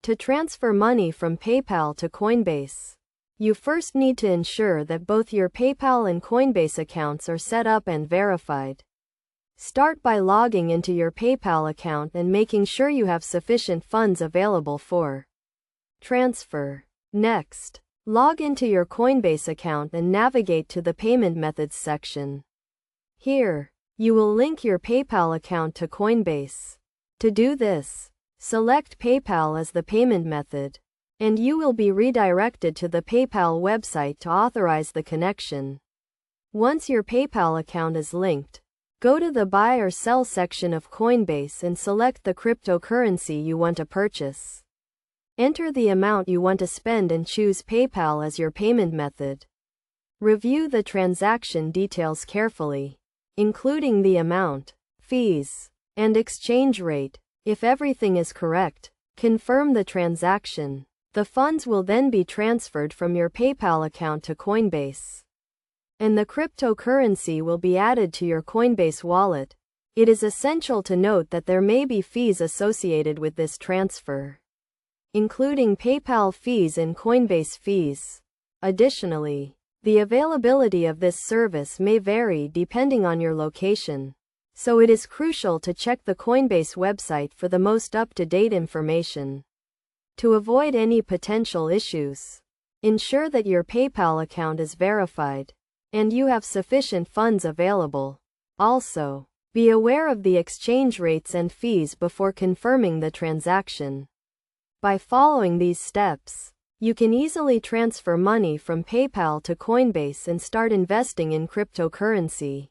To transfer money from PayPal to Coinbase, you first need to ensure that both your PayPal and Coinbase accounts are set up and verified. Start by logging into your PayPal account and making sure you have sufficient funds available for transfer. Next, log into your Coinbase account and navigate to the Payment Methods section. Here, you will link your PayPal account to Coinbase. To do this, select PayPal as the payment method, and you will be redirected to the PayPal website to authorize the connection. Once your PayPal account is linked, go to the Buy or Sell section of Coinbase and select the cryptocurrency you want to purchase. Enter the amount you want to spend and choose PayPal as your payment method. Review the transaction details carefully, including the amount, fees, and exchange rate. If everything is correct, confirm the transaction. The funds will then be transferred from your PayPal account to Coinbase, and the cryptocurrency will be added to your Coinbase wallet. It is essential to note that there may be fees associated with this transfer, including PayPal fees and Coinbase fees. Additionally, the availability of this service may vary depending on your location, so it is crucial to check the Coinbase website for the most up-to-date information. To avoid any potential issues, ensure that your PayPal account is verified and you have sufficient funds available. Also, be aware of the exchange rates and fees before confirming the transaction. By following these steps, you can easily transfer money from PayPal to Coinbase and start investing in cryptocurrency.